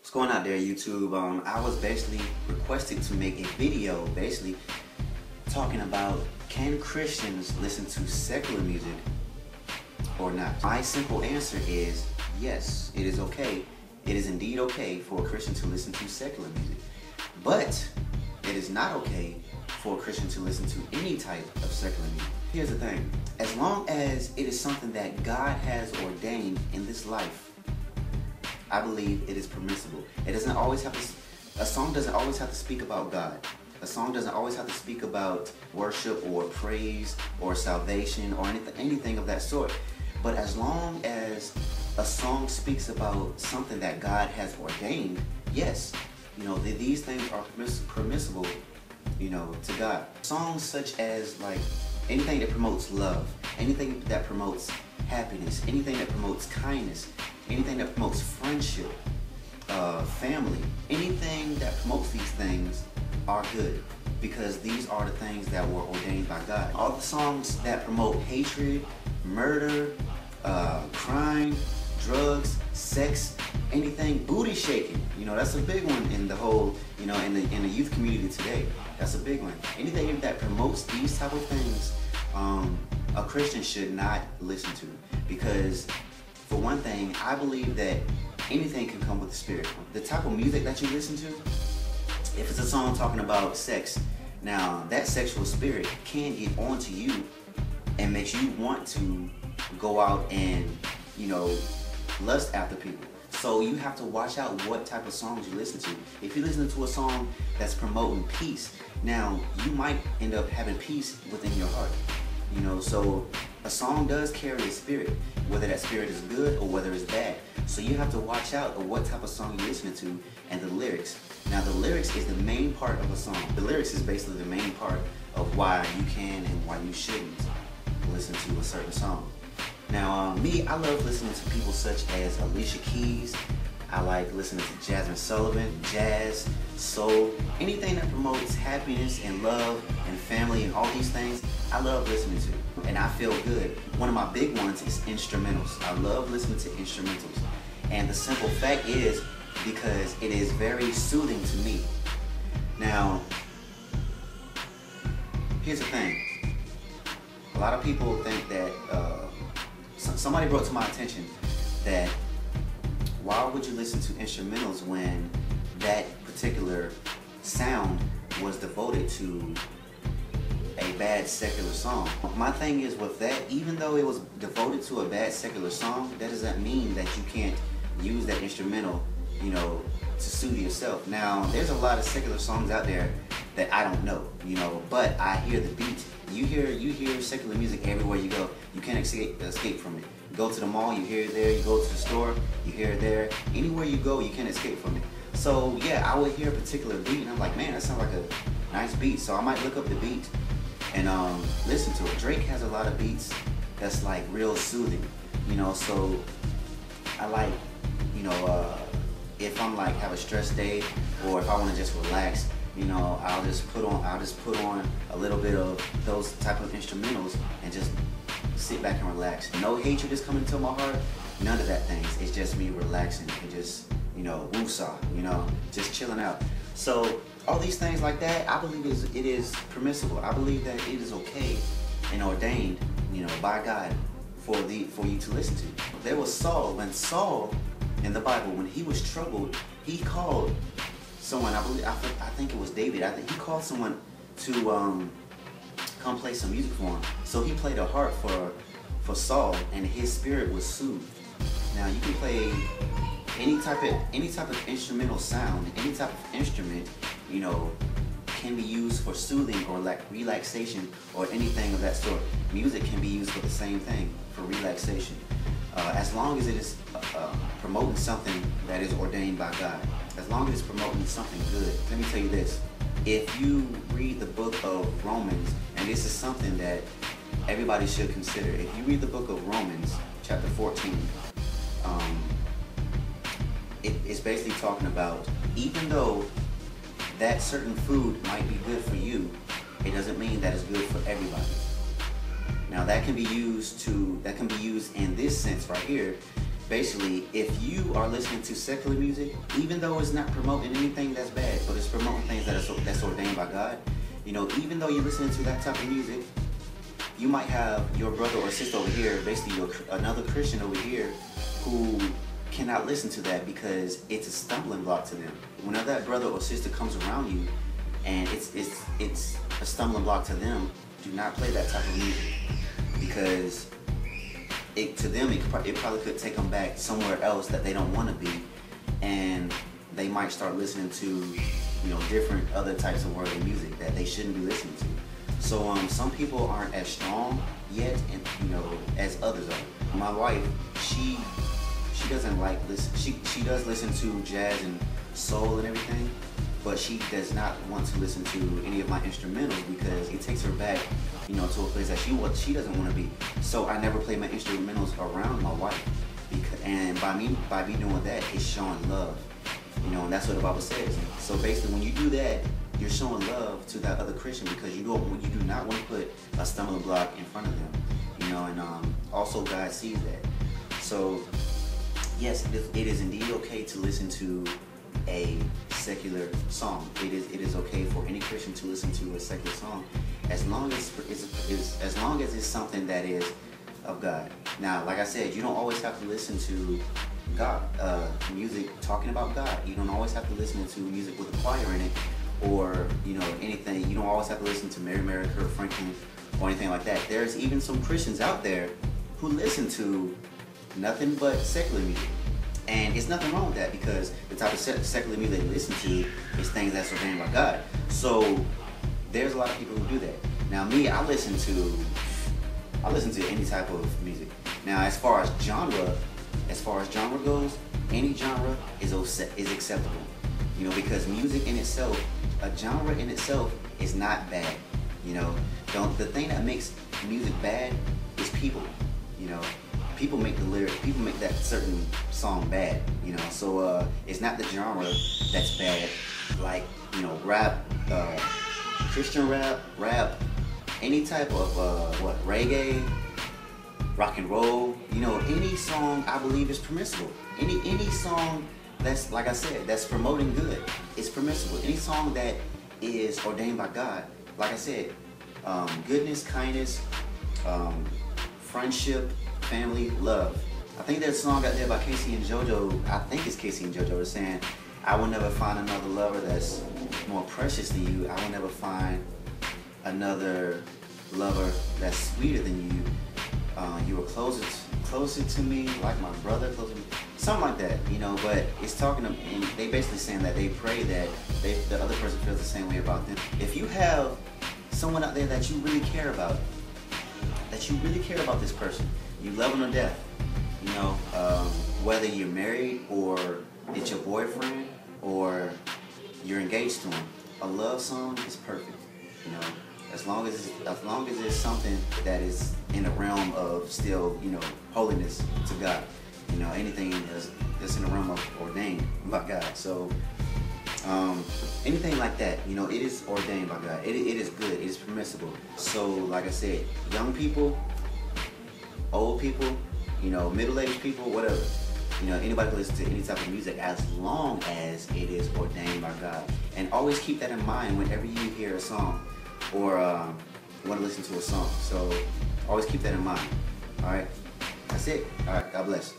What's going out there, YouTube? I was basically requested to make a video basically talking about, can Christians listen to secular music or not? My simple answer is yes, it is okay. It is indeed okay for a Christian to listen to secular music. But it is not okay for a Christian to listen to any type of secular music. Here's the thing. As long as it is something that God has ordained in this life, I believe it is permissible. It doesn't always have to, a song doesn't always have to speak about God. A song doesn't always have to speak about worship or praise or salvation or anything of that sort. But as long as a song speaks about something that God has ordained, yes, these things are permissible, to God. Songs such as like anything that promotes love, anything that promotes happiness, anything that promotes kindness, anything that promotes friendship, family, anything that promotes these things are good, because these are the things that were ordained by God. All the songs that promote hatred, murder, crime, drugs, sex, anything booty shaking, that's a big one in the whole, in the youth community today. That's a big one. Anything that promotes these type of things, a Christian should not listen to, because for one thing, I believe that anything can come with the Spirit. The type of music that you listen to, if it's a song talking about sex, now that sexual spirit can get onto you and makes you want to go out and, lust after people. So you have to watch out what type of songs you listen to. If you listen to a song that's promoting peace, now you might end up having peace within your heart. So a song does carry a spirit, whether that spirit is good or whether it's bad. So you have to watch out of what type of song you're listening to and the lyrics. Now the lyrics is the main part of a song. The lyrics is basically the main part of why you can and why you shouldn't listen to a certain song. Now me, I love listening to people such as Alicia Keys. I like listening to Jasmine Sullivan, jazz, soul, anything that promotes happiness and love and family and all these things, I love listening to, and I feel good. One of my big ones is instrumentals. I love listening to instrumentals. And the simple fact is because it is very soothing to me. Now, here's the thing. A lot of people think that, somebody brought to my attention that why would you listen to instrumentals when that particular sound was devoted to a bad secular song? My thing is with that, even though it was devoted to a bad secular song, that doesn't mean that you can't use that instrumental, to soothe yourself. Now, there's a lot of secular songs out there that I don't know, but I hear the beat. You hear secular music everywhere you go. You can't escape from it. You go to the mall, you hear it there. You go to the store, you hear it there. Anywhere you go, you can't escape from it. So yeah, I would hear a particular beat and I'm like, man, that sounds like a nice beat. So I might look up the beat and listen to it. Drake has a lot of beats that's like real soothing, so I like, if I'm like have a stress day or if I want to just relax, I'll just put on a little bit of those type of instrumentals and just sit back and relax. No hatred is coming to my heart, none of that things. It's just me relaxing and just, woosah, just chilling out. So all these things like that, I believe it is permissible. I believe that it is okay and ordained, by God for you to listen to. There was Saul. When Saul in the Bible, when he was troubled, he called someone, I think it was David. I think he called someone to come play some music for him. So he played a harp for Saul, and his spirit was soothed. Now you can play any type of instrumental sound, any type of instrument, can be used for soothing or like relaxation or anything of that sort. Music can be used for the same thing, for relaxation, as long as it is promoting something that is ordained by God. As long as it's promoting something good. Let me tell you this. If you read the book of Romans, and this is something that everybody should consider. If you read the book of Romans, chapter 14, it's basically talking about, even though that certain food might be good for you, it doesn't mean that it's good for everybody. Now that can be used in this sense right here, basically, if you are listening to secular music, even though it's not promoting anything that's bad, but it's promoting things that's ordained by God, you know, even though you're listening to that type of music, you might have your brother or sister over here, basically another Christian over here, who cannot listen to that because it's a stumbling block to them. Whenever that brother or sister comes around you and it's a stumbling block to them, do not play that type of music, because to them it probably could take them back somewhere else that they don't want to be, and they might start listening to, you know, different other types of worldly music that they shouldn't be listening to. So some people aren't as strong yet, and you know, as others are. My wife, she doesn't like listen. She does listen to jazz and soul and everything, but she does not want to listen to any of my instrumentals because it takes her back, you know, to a place that she doesn't want to be. So I never play my instrumentals around my wife, and by me doing that, it's showing love, you know, and that's what the Bible says. So basically, when you do that, you're showing love to that other Christian, because you do not want to put a stumbling block in front of them, you know, and also God sees that. So yes, it is indeed okay to listen to a secular song. It is okay for any Christian to listen to a secular song, as long as it's something that is of God. Now, like I said, you don't always have to listen to God music talking about God. You don't always have to listen to music with a choir in it, or, you know, anything. You don't always have to listen to Mary, Kurt Franklin, or anything like that. There's even some Christians out there who listen to nothing but secular music. And it's nothing wrong with that, because the type of secular music they listen to is things that's ordained by God. So there's a lot of people who do that. Now me, I listen to any type of music. Now as far as genre goes, any genre is acceptable. You know, because music in itself, a genre in itself is not bad. You know, the thing that makes music bad is people. You know, people make the lyrics, people make that certain song bad. You know, so it's not the genre that's bad. Like, you know, rap, Christian rap, any type of reggae, rock and roll. You know, any song I believe is permissible. Any song that's, like I said, that's promoting good, it's permissible. Any song that is ordained by God, like I said, goodness, kindness, friendship, family, love. I think there's a song out there by Casey and JoJo, I think it's Casey and JoJo, that's saying, I will never find another lover that's more precious than you. I will never find another lover that's sweeter than you. You were closer to me, like my brother, closer to me. Something like that, you know, but it's talking, and they basically saying that they pray that the other person feels the same way about them. If you have someone out there that you really care about, this person, you love them to death, you know, whether you're married or it's your boyfriend or you're engaged to him, a love song is perfect, you know, as long as it's something that is in the realm of still, you know, holiness to God. You know, anything that's in the realm of ordained by God. So anything like that, you know, it is ordained by God. It is good. It is permissible. So, like I said, young people, old people, you know, middle-aged people, whatever. You know, anybody can listen to any type of music as long as it is ordained by God. And always keep that in mind whenever you hear a song or want to listen to a song. So always keep that in mind. All right, that's it. All right, God bless.